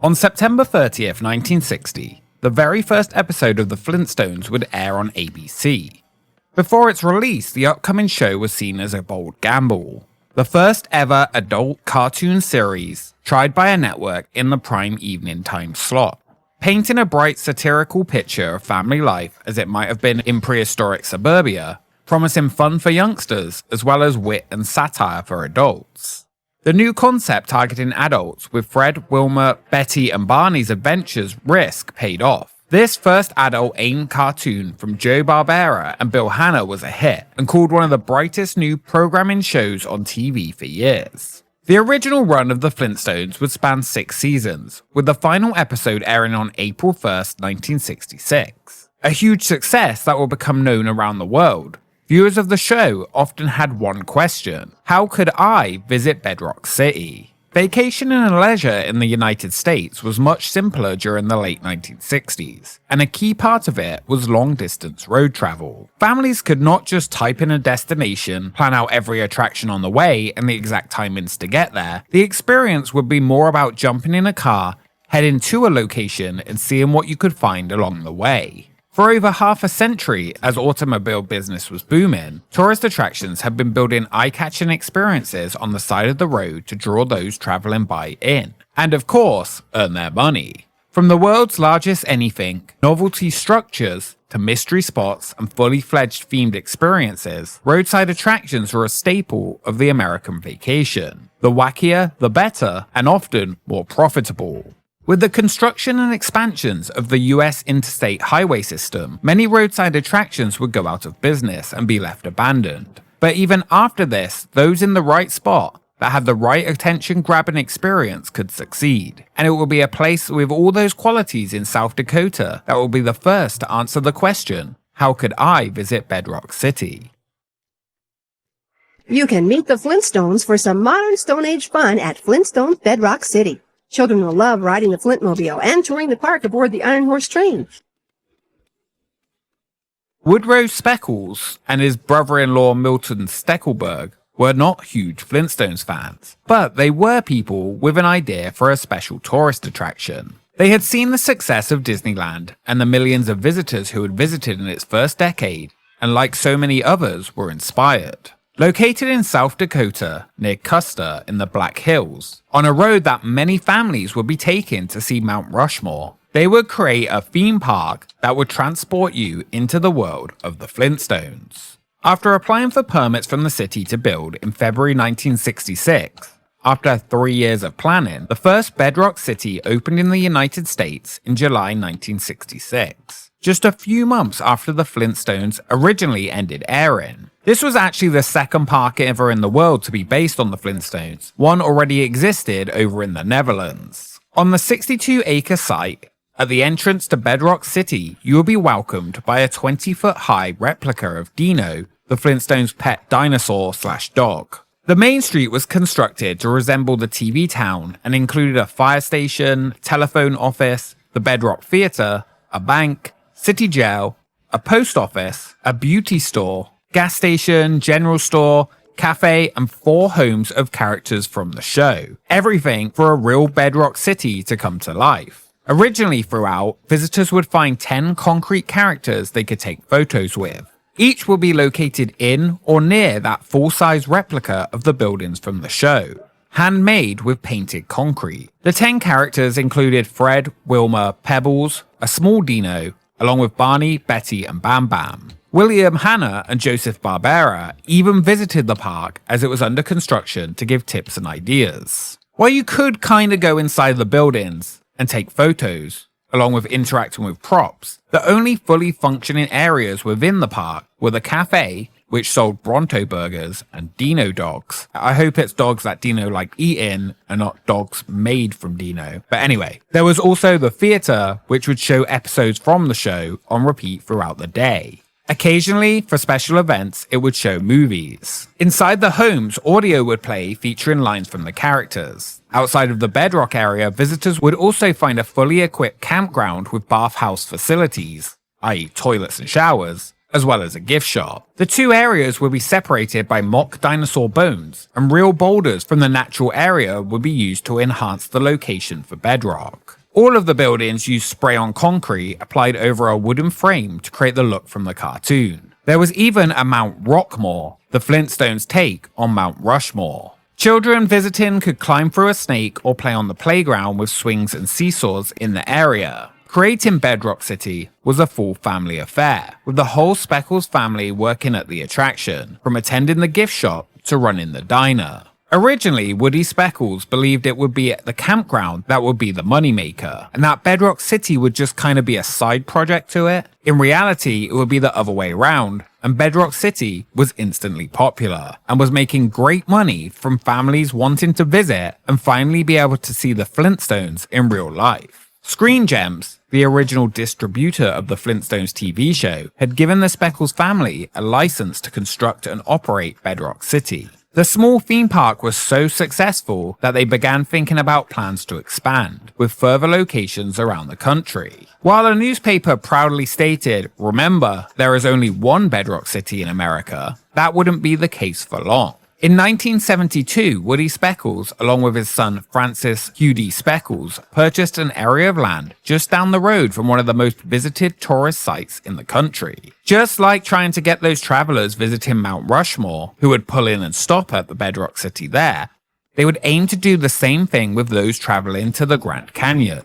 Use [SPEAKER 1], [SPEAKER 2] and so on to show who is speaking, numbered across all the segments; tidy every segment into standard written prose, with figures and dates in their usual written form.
[SPEAKER 1] On September 30th, 1960, the very first episode of The Flintstones would air on ABC. Before its release, the upcoming show was seen as a bold gamble. The first ever adult cartoon series tried by a network in the prime evening time slot, painting a bright satirical picture of family life as it might have been in prehistoric suburbia, promising fun for youngsters as well as wit and satire for adults. The new concept targeting adults with Fred, Wilma, Betty and Barney's adventures risk paid off. This first adult aimed cartoon from Joe Barbera and Bill Hanna was a hit and called one of the brightest new programming shows on TV for years. The original run of The Flintstones would span 6 seasons, with the final episode airing on April 1st, 1966. A huge success that will become known around the world. Viewers of the show often had one question: how could I visit Bedrock City? Vacation and leisure in the United States was much simpler during the late 1960s, and a key part of it was long-distance road travel. Families could not just type in a destination, plan out every attraction on the way, and the exact timings to get there. The experience would be more about jumping in a car, heading to a location, and seeing what you could find along the way. For over half a century, as automobile business was booming, tourist attractions have been building eye-catching experiences on the side of the road to draw those traveling by in, and of course, earn their money. From the world's largest anything, novelty structures, to mystery spots and fully fledged themed experiences, roadside attractions are a staple of the American vacation. The wackier, the better, and often more profitable. With the construction and expansions of the US interstate highway system, many roadside attractions would go out of business and be left abandoned. But even after this, those in the right spot that had the right attention-grabbing experience could succeed. And it will be a place with all those qualities in South Dakota that will be the first to answer the question, how could I visit Bedrock City?
[SPEAKER 2] You can meet the Flintstones for some modern Stone Age fun at Flintstones Bedrock City. Children will love riding the Flintmobile and touring the park aboard the Iron Horse train.
[SPEAKER 1] Woodrow Speckles and his brother-in-law Milton Steckelberg were not huge Flintstones fans, but they were people with an idea for a special tourist attraction. They had seen the success of Disneyland and the millions of visitors who had visited in its first decade, and like so many others, were inspired. Located in South Dakota, near Custer in the Black Hills, on a road that many families would be taking to see Mount Rushmore, they would create a theme park that would transport you into the world of the Flintstones. After applying for permits from the city to build in February 1966, after 3 years of planning, the first Bedrock City opened in the United States in July 1966, just a few months after the Flintstones originally ended airing. This was actually the second park ever in the world to be based on the Flintstones. One already existed over in the Netherlands. On the 62-acre site, at the entrance to Bedrock City, you will be welcomed by a 20-foot-high replica of Dino, the Flintstones' pet dinosaur/dog. The main street was constructed to resemble the TV town and included a fire station, telephone office, the Bedrock Theatre, a bank, city jail, a post office, a beauty store, gas station, general store, cafe, and 4 homes of characters from the show. Everything for a real Bedrock City to come to life. Originally throughout, visitors would find 10 concrete characters they could take photos with. Each will be located in or near that full-size replica of the buildings from the show, handmade with painted concrete. The 10 characters included Fred, Wilma, Pebbles, a small Dino, along with Barney, Betty, and Bam Bam. William Hanna and Joseph Barbera even visited the park as it was under construction to give tips and ideas. While you could kinda go inside the buildings and take photos, along with interacting with props, the only fully functioning areas within the park were the cafe, which sold Bronto burgers and Dino dogs. I hope it's dogs that Dino liked eating and not dogs made from Dino. But anyway, there was also the theatre, which would show episodes from the show on repeat throughout the day. Occasionally, for special events, it would show movies. Inside the homes, audio would play featuring lines from the characters. Outside of the Bedrock area, visitors would also find a fully equipped campground with bathhouse facilities, i.e. toilets and showers, as well as a gift shop. The two areas would be separated by mock dinosaur bones, and real boulders from the natural area would be used to enhance the location for Bedrock. All of the buildings used spray-on concrete applied over a wooden frame to create the look from the cartoon. There was even a Mount Rockmore, the Flintstones' take on Mount Rushmore. Children visiting could climb through a snake or play on the playground with swings and seesaws in the area. Creating Bedrock City was a full family affair, with the whole Speckles family working at the attraction, from attending the gift shop to running the diner. Originally, Woody Speckles believed it would be at the campground that would be the moneymaker, and that Bedrock City would just kind of be a side project to it. In reality, it would be the other way around, and Bedrock City was instantly popular, and was making great money from families wanting to visit and finally be able to see the Flintstones in real life. Screen Gems, the original distributor of the Flintstones TV show, had given the Speckles family a license to construct and operate Bedrock City. The small theme park was so successful that they began thinking about plans to expand, with further locations around the country. While a newspaper proudly stated, "Remember, there is only one Bedrock City in America," that wouldn't be the case for long. In 1972, Woody Speckles, along with his son Francis Hugh D. Speckles, purchased an area of land just down the road from one of the most visited tourist sites in the country. Just like trying to get those travelers visiting Mount Rushmore, who would pull in and stop at the Bedrock City there, they would aim to do the same thing with those traveling to the Grand Canyon.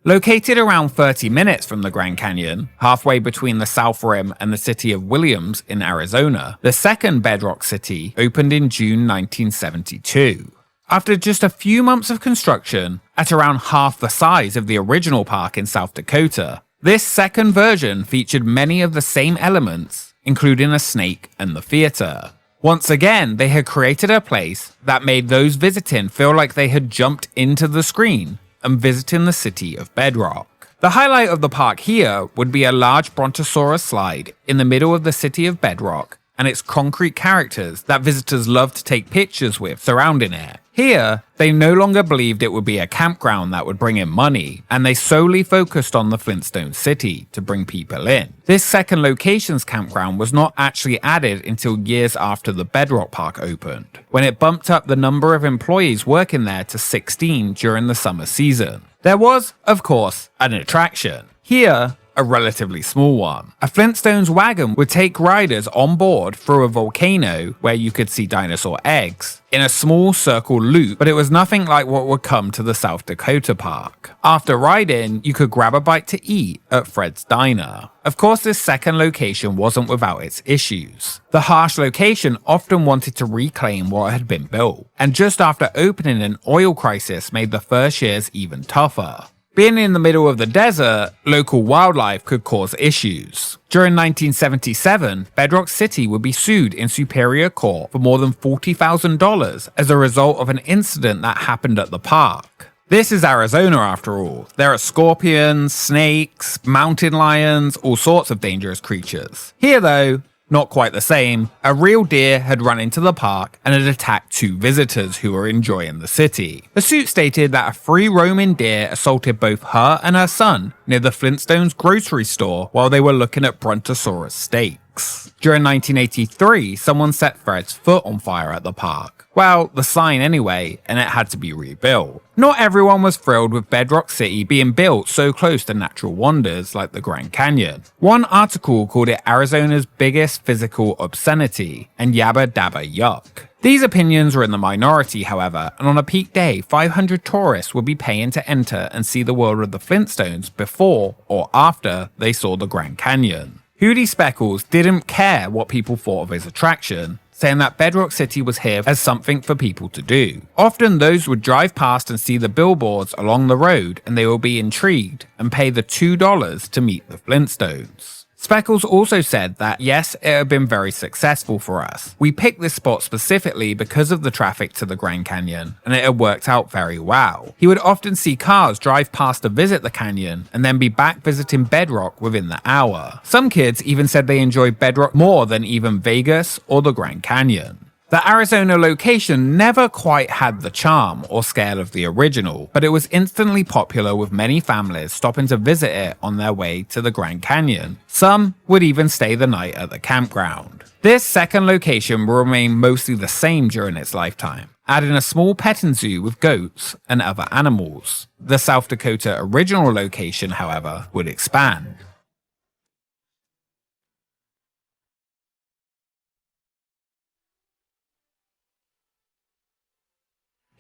[SPEAKER 1] Located around 30 minutes from the Grand Canyon, halfway between the South Rim and the city of Williams in Arizona, the second Bedrock City opened in June 1972. After just a few months of construction, at around half the size of the original park in South Dakota, this second version featured many of the same elements, including a snake and the theater. Once again, they had created a place that made those visiting feel like they had jumped into the screen and visiting the city of Bedrock. The highlight of the park here would be a large Brontosaurus slide in the middle of the city of Bedrock and its concrete characters that visitors love to take pictures with surrounding it. Here, they no longer believed it would be a campground that would bring in money, and they solely focused on the Flintstone City to bring people in. This second location's campground was not actually added until years after the Bedrock Park opened, when it bumped up the number of employees working there to 16 during the summer season. There was, of course, an attraction. Here, a relatively small one. A Flintstones wagon would take riders on board through a volcano where you could see dinosaur eggs in a small circle loop, but it was nothing like what would come to the South Dakota park. After riding, you could grab a bite to eat at Fred's Diner. Of course, this second location wasn't without its issues. The harsh location often wanted to reclaim what had been built, and just after opening, an oil crisis made the first years even tougher. Being in the middle of the desert, local wildlife could cause issues. During 1977, Bedrock City would be sued in Superior Court for more than $40,000 as a result of an incident that happened at the park. This is Arizona after all. There are scorpions, snakes, mountain lions, all sorts of dangerous creatures. Here though, not quite the same. A real deer had run into the park and had attacked two visitors who were enjoying the city. The suit stated that a free roaming deer assaulted both her and her son near the Flintstones grocery store while they were looking at Brontosaurus steaks. During 1983, someone set Fred's foot on fire at the park. Well, the sign anyway, and it had to be rebuilt. Not everyone was thrilled with Bedrock City being built so close to natural wonders like the Grand Canyon. One article called it Arizona's biggest physical obscenity, and yabba dabba yuck. These opinions were in the minority, however, and on a peak day, 500 tourists would be paying to enter and see the world of the Flintstones before or after they saw the Grand Canyon. Hootie Speckles didn't care what people thought of his attraction, saying that Bedrock City was here as something for people to do. Often those would drive past and see the billboards along the road and they will be intrigued and pay the $2 to meet the Flintstones. Speckles also said that yes, it had been very successful for us. We picked this spot specifically because of the traffic to the Grand Canyon, and it had worked out very well. He would often see cars drive past to visit the canyon, and then be back visiting Bedrock within the hour. Some kids even said they enjoyed Bedrock more than even Vegas or the Grand Canyon. The Arizona location never quite had the charm or scale of the original, but it was instantly popular with many families stopping to visit it on their way to the Grand Canyon. Some would even stay the night at the campground. This second location will remain mostly the same during its lifetime, adding a small petting zoo with goats and other animals. The South Dakota original location, however, would expand.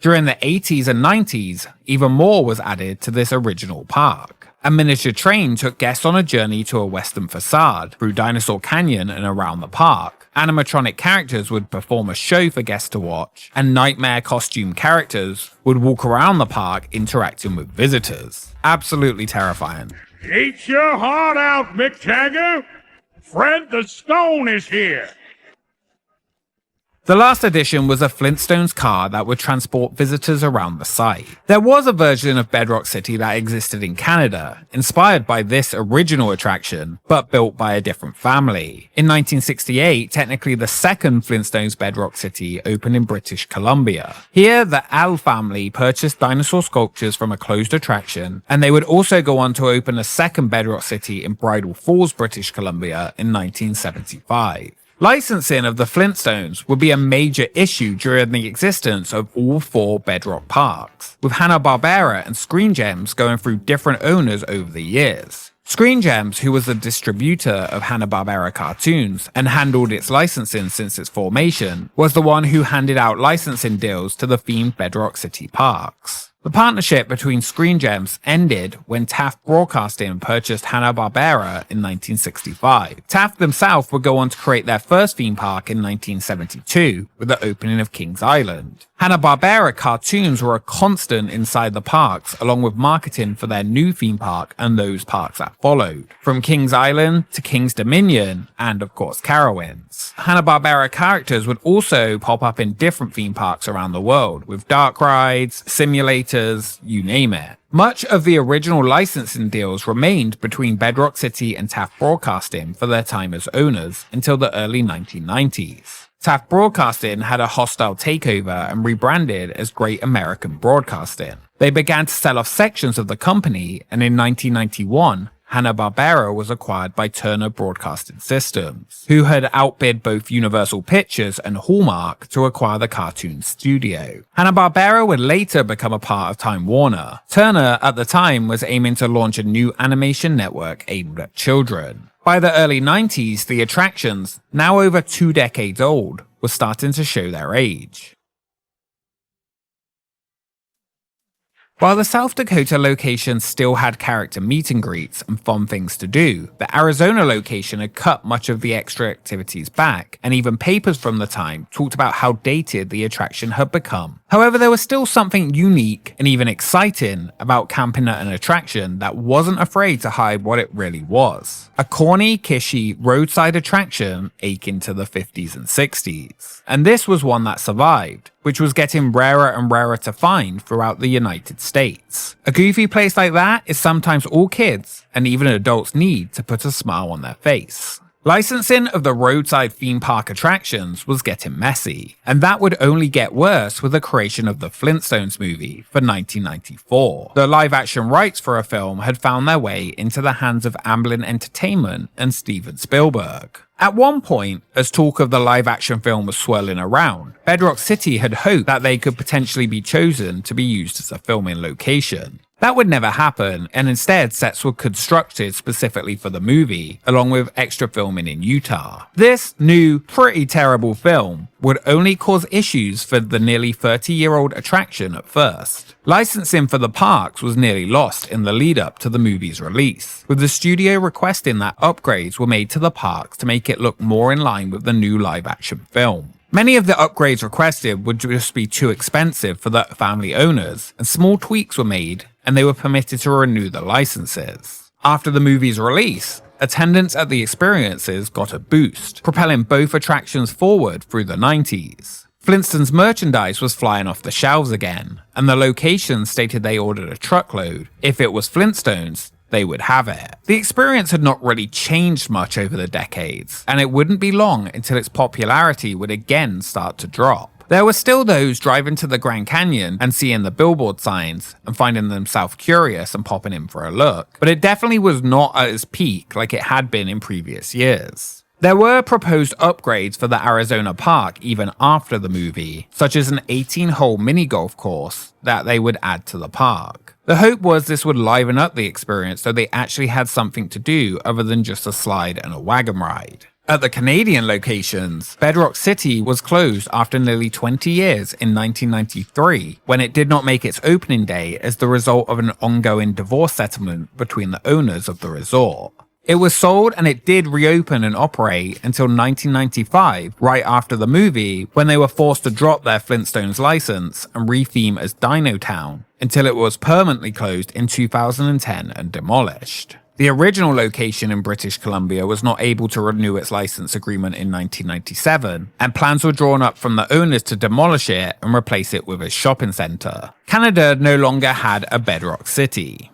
[SPEAKER 1] During the 80s and 90s, even more was added to this original park. A miniature train took guests on a journey to a western facade through Dinosaur Canyon and around the park. Animatronic characters would perform a show for guests to watch, and nightmare costume characters would walk around the park interacting with visitors. Absolutely terrifying.
[SPEAKER 3] Eat your heart out, Mick Jagger! Fred the Stone is here!
[SPEAKER 1] The last addition was a Flintstones car that would transport visitors around the site. There was a version of Bedrock City that existed in Canada, inspired by this original attraction, but built by a different family. In 1968, technically the second Flintstones Bedrock City opened in British Columbia. Here, the Al family purchased dinosaur sculptures from a closed attraction, and they would also go on to open a second Bedrock City in Bridal Falls, British Columbia in 1975. Licensing of the Flintstones would be a major issue during the existence of all four Bedrock parks, with Hanna-Barbera and Screen Gems going through different owners over the years. Screen Gems, who was the distributor of Hanna-Barbera cartoons and handled its licensing since its formation, was the one who handed out licensing deals to the themed Bedrock City parks. The partnership between Screen Gems ended when Taft Broadcasting purchased Hanna-Barbera in 1965. Taft themselves would go on to create their first theme park in 1972 with the opening of Kings Island. Hanna-Barbera cartoons were a constant inside the parks, along with marketing for their new theme park and those parks that followed, from Kings Island to Kings Dominion and of course Carowinds. Hanna-Barbera characters would also pop up in different theme parks around the world, with dark rides, simulators, you name it. Much of the original licensing deals remained between Bedrock City and Taft Broadcasting for their time as owners until the early 1990s. Taft Broadcasting had a hostile takeover and rebranded as Great American Broadcasting. They began to sell off sections of the company, and in 1991, Hanna-Barbera was acquired by Turner Broadcasting Systems, who had outbid both Universal Pictures and Hallmark to acquire the cartoon studio. Hanna-Barbera would later become a part of Time Warner. Turner, at the time, was aiming to launch a new animation network aimed at children. By the early 90s, the attractions, now over 2 decades old, were starting to show their age. While the South Dakota location still had character meet and greets and fun things to do, the Arizona location had cut much of the extra activities back, and even papers from the time talked about how dated the attraction had become. However, there was still something unique and even exciting about camping at an attraction that wasn't afraid to hide what it really was. A corny, kishy, roadside attraction akin to the 50s and 60s. And this was one that survived, which was getting rarer and rarer to find throughout the United States. A goofy place like that is sometimes all kids and even adults need to put a smile on their face. Licensing of the roadside theme park attractions was getting messy, and that would only get worse with the creation of the Flintstones movie for 1994. The live-action rights for a film had found their way into the hands of Amblin Entertainment and Steven Spielberg. At one point, as talk of the live-action film was swirling around, Bedrock City had hoped that they could potentially be chosen to be used as a filming location. That would never happen, and instead sets were constructed specifically for the movie, along with extra filming in Utah. This new, pretty terrible film would only cause issues for the nearly 30-year-old attraction at first. Licensing for the parks was nearly lost in the lead-up to the movie's release, with the studio requesting that upgrades were made to the parks to make it look more in line with the new live-action film. Many of the upgrades requested would just be too expensive for the family owners, and small tweaks were made, and they were permitted to renew the licenses. After the movie's release, attendance at the experiences got a boost, propelling both attractions forward through the 90s. Flintstones merchandise was flying off the shelves again, and the location stated they ordered a truckload. If it was Flintstones, they would have it. The experience had not really changed much over the decades, and it wouldn't be long until its popularity would again start to drop. There were still those driving to the Grand Canyon and seeing the billboard signs and finding themselves curious and popping in for a look, but it definitely was not at its peak like it had been in previous years. There were proposed upgrades for the Arizona park even after the movie, such as an 18-hole mini golf course that they would add to the park. The hope was this would liven up the experience so they actually had something to do other than just a slide and a wagon ride. At the Canadian locations, Bedrock City was closed after nearly 20 years in 1993, when it did not make its opening day as the result of an ongoing divorce settlement between the owners of the resort. It was sold and it did reopen and operate until 1995, right after the movie, when they were forced to drop their Flintstones license and retheme as Dino Town, until it was permanently closed in 2010 and demolished. The original location in British Columbia was not able to renew its license agreement in 1997, and plans were drawn up from the owners to demolish it and replace it with a shopping centre. Canada no longer had a Bedrock City.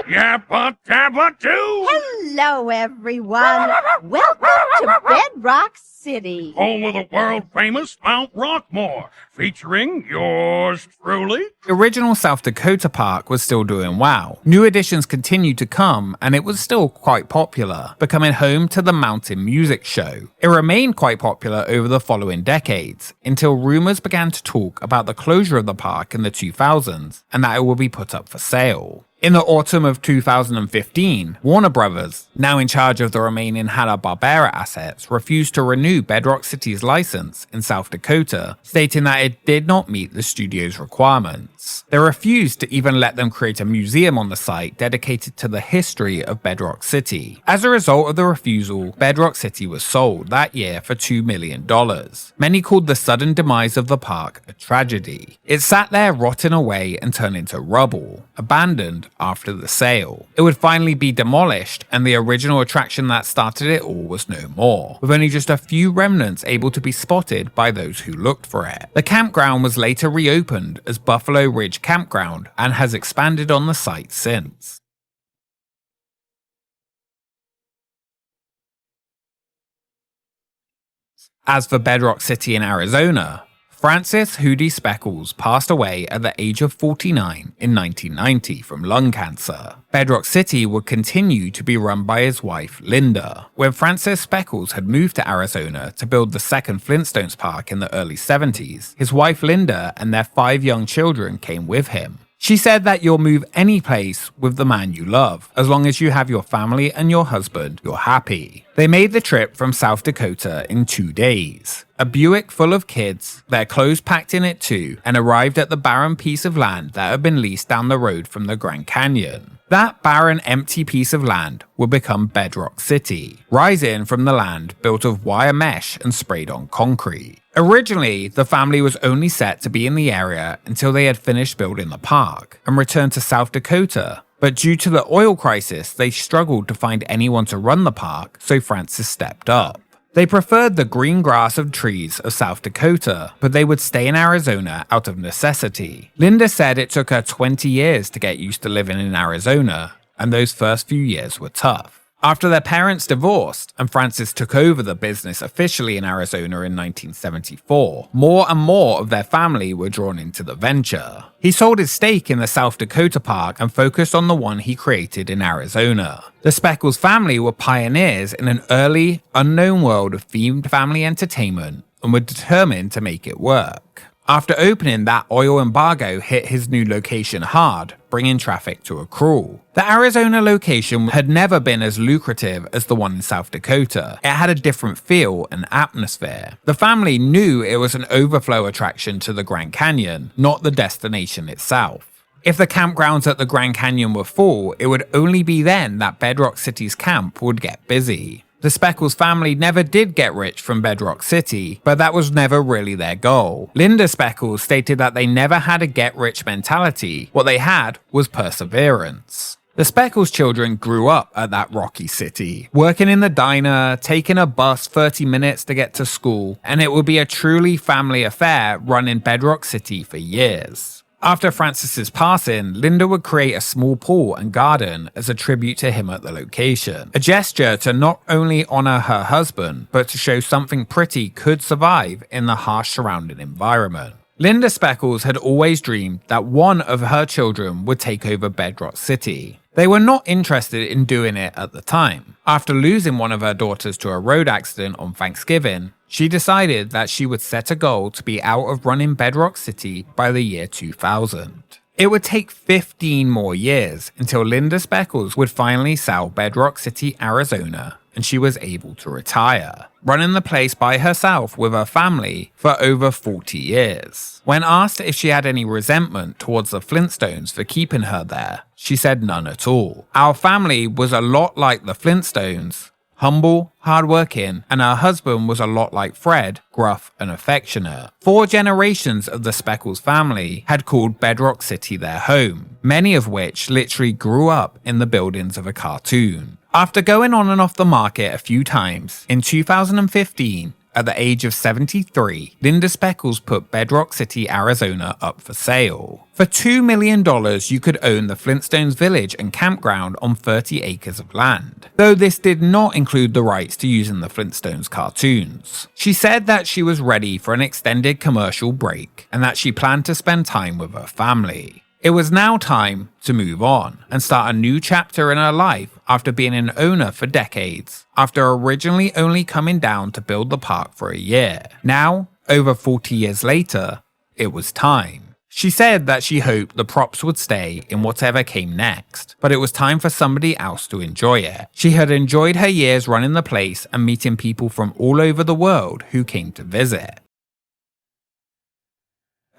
[SPEAKER 3] Yappa tappa doo!
[SPEAKER 4] Hello, everyone. Welcome to Bedrock City.
[SPEAKER 3] Home of the world-famous Mount Rockmore, featuring yours truly.
[SPEAKER 1] The original South Dakota park was still doing well. New additions continued to come, and it was still quite popular, becoming home to the Mountain Music Show. It remained quite popular over the following decades, until rumors began to talk about the closure of the park in the 2000s, and that it would be put up for sale. In the autumn of 2015, Warner Brothers, now in charge of the remaining Hanna-Barbera assets, refused to renew Bedrock City's license in South Dakota, stating that it did not meet the studio's requirements. They refused to even let them create a museum on the site dedicated to the history of Bedrock City. As a result of the refusal, Bedrock City was sold that year for $2 million. Many called the sudden demise of the park a tragedy. It sat there rotting away and turned into rubble, abandoned after the sale. It would finally be demolished, and the original attraction that started it all was no more, with only just a few remnants able to be spotted by those who looked for it. The campground was later reopened as Buffalo Ridge Campground and has expanded on the site since. As for Bedrock City in Arizona, Francis Hootie Speckles passed away at the age of 49 in 1990 from lung cancer. Bedrock City would continue to be run by his wife, Linda. When Francis Speckles had moved to Arizona to build the second Flintstones park in the early 70s, his wife Linda and their 5 young children came with him. She said that you'll move any place with the man you love. As long as you have your family and your husband, you're happy. They made the trip from South Dakota in 2 days. A Buick full of kids, their clothes packed in it too, and arrived at the barren piece of land that had been leased down the road from the Grand Canyon. That barren, empty piece of land would become Bedrock City, rising from the land built of wire mesh and sprayed on concrete. Originally, the family was only set to be in the area until they had finished building the park and returned to South Dakota, but due to the oil crisis, they struggled to find anyone to run the park, so Francis stepped up. They preferred the green grass and trees of South Dakota, but they would stay in Arizona out of necessity. Linda said it took her 20 years to get used to living in Arizona, and those first few years were tough. After their parents divorced and Francis took over the business officially in Arizona in 1974, more and more of their family were drawn into the venture. He sold his stake in the South Dakota park and focused on the one he created in Arizona. The Speckles family were pioneers in an early, unknown world of themed family entertainment and were determined to make it work. After opening, that oil embargo hit his new location hard, bringing traffic to a crawl. The Arizona location had never been as lucrative as the one in South Dakota. It had a different feel and atmosphere. The family knew it was an overflow attraction to the Grand Canyon, not the destination itself. If the campgrounds at the Grand Canyon were full, it would only be then that Bedrock City's camp would get busy. The Speckles family never did get rich from Bedrock City, but that was never really their goal. Linda Speckles stated that they never had a get-rich mentality. What they had was perseverance. The Speckles children grew up at that rocky city, working in the diner, taking a bus 30 minutes to get to school, and it would be a truly family affair run in Bedrock City for years. After Francis's passing, Linda would create a small pool and garden as a tribute to him at the location. A gesture to not only honor her husband, but to show something pretty could survive in the harsh surrounding environment. Linda Speckles had always dreamed that one of her children would take over Bedrock City. They were not interested in doing it at the time. After losing one of her daughters to a road accident on Thanksgiving, she decided that she would set a goal to be out of running Bedrock City by the year 2000. It would take 15 more years until Linda Speckles would finally sell Bedrock City, Arizona, and she was able to retire, running the place by herself with her family for over 40 years. When asked if she had any resentment towards the Flintstones for keeping her there, she said none at all. Our family was a lot like the Flintstones, humble, hardworking, and her husband was a lot like Fred, gruff and affectionate. 4 generations of the Speckles family had called Bedrock City their home, many of which literally grew up in the buildings of a cartoon. After going on and off the market a few times, in 2015, at the age of 73, Linda Speckles put Bedrock City, Arizona up for sale. For $2 million, you could own the Flintstones village and campground on 30 acres of land, though this did not include the rights to using the Flintstones cartoons. She said that she was ready for an extended commercial break and that she planned to spend time with her family. It was now time to move on and start a new chapter in her life after being an owner for decades, after originally only coming down to build the park for a year. Now, over 40 years later, it was time. She said that she hoped the props would stay in whatever came next, but it was time for somebody else to enjoy it. She had enjoyed her years running the place and meeting people from all over the world who came to visit.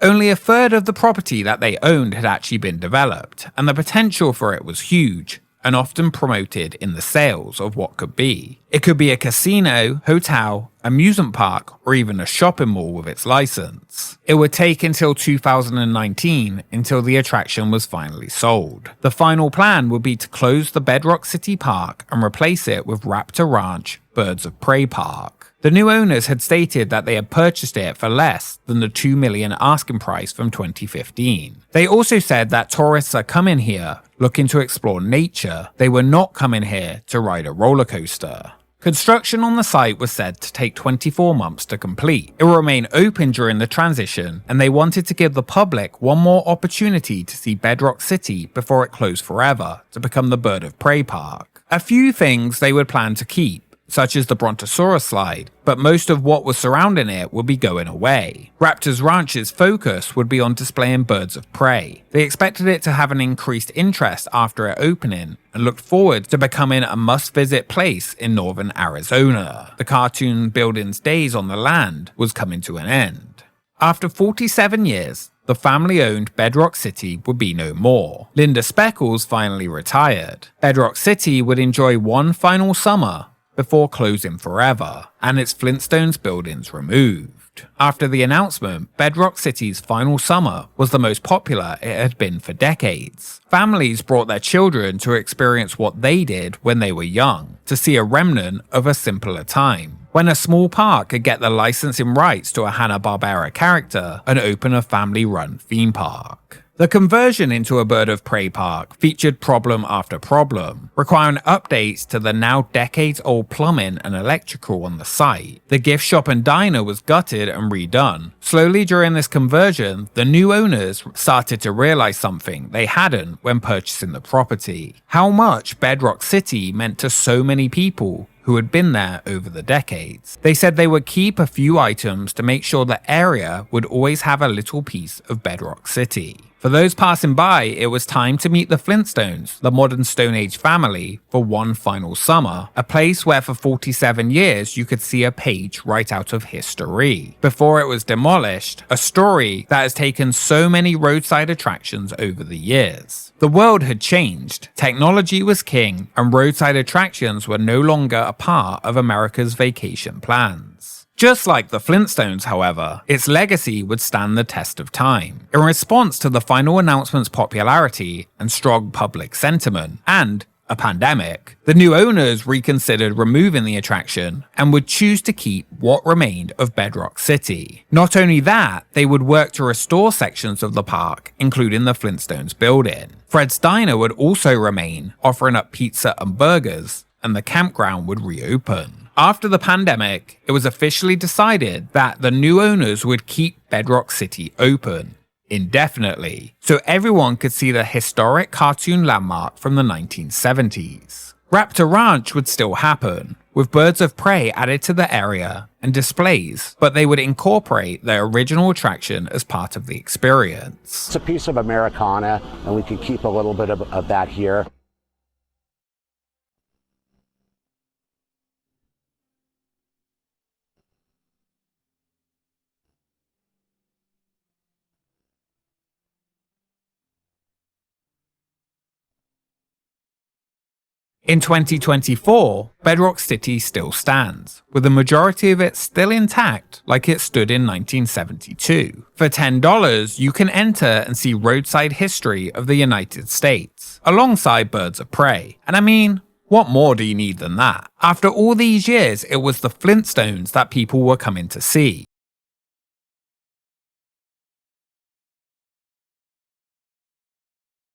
[SPEAKER 1] Only a third of the property that they owned had actually been developed, and the potential for it was huge, and often promoted in the sales of what could be. It could be a casino, hotel, amusement park, or even a shopping mall with its license. It would take until 2019 until the attraction was finally sold. The final plan would be to close the Bedrock City Park and replace it with Raptor Ranch Birds of Prey Park. The new owners had stated that they had purchased it for less than the $2 million asking price from 2015. They also said that tourists are coming here looking to explore nature. They were not coming here to ride a roller coaster. Construction on the site was said to take 24 months to complete. It will remain open during the transition, and they wanted to give the public one more opportunity to see Bedrock City before it closed forever to become the Bird of Prey Park. A few things they would plan to keep, such as the Brontosaurus slide, but most of what was surrounding it would be going away. Raptors Ranch's focus would be on displaying birds of prey. They expected it to have an increased interest after it opening, and looked forward to becoming a must-visit place in northern Arizona. The cartoon building's days on the land was coming to an end. After 47 years, the family-owned Bedrock City would be no more. Linda Speckles finally retired. Bedrock City would enjoy one final summer before closing forever, and its Flintstones buildings removed. After the announcement, Bedrock City's final summer was the most popular it had been for decades. Families brought their children to experience what they did when they were young, to see a remnant of a simpler time, when a small park could get the licensing rights to a Hanna-Barbera character and open a family-run theme park. The conversion into a Bird of Prey park featured problem after problem, requiring updates to the now decades-old plumbing and electrical on the site. The gift shop and diner was gutted and redone. Slowly during this conversion, the new owners started to realize something they hadn't when purchasing the property: how much Bedrock City meant to so many people who had been there over the decades. They said they would keep a few items to make sure the area would always have a little piece of Bedrock City. For those passing by, it was time to meet the Flintstones, the modern Stone Age family, for one final summer, a place where for 47 years you could see a page right out of history. Before it was demolished, a story that has taken so many roadside attractions over the years. The world had changed, technology was king, and roadside attractions were no longer a part of America's vacation plans. Just like the Flintstones, however, its legacy would stand the test of time. In response to the final announcement's popularity and strong public sentiment, and a pandemic, the new owners reconsidered removing the attraction and would choose to keep what remained of Bedrock City. Not only that, they would work to restore sections of the park, including the Flintstones building. Fred's Diner would also remain, offering up pizza and burgers, and the campground would reopen. After the pandemic, it was officially decided that the new owners would keep Bedrock City open indefinitely, so everyone could see the historic cartoon landmark from the 1970s. Raptor Ranch would still happen, with birds of prey added to the area and displays, but they would incorporate their original attraction as part of the experience.
[SPEAKER 5] It's a piece of Americana, and we could keep a little bit of that here.
[SPEAKER 1] In 2024, Bedrock City still stands, with the majority of it still intact like it stood in 1972. For $10, you can enter and see roadside history of the United States, alongside birds of prey. And I mean, what more do you need than that? After all these years, it was the Flintstones that people were coming to see.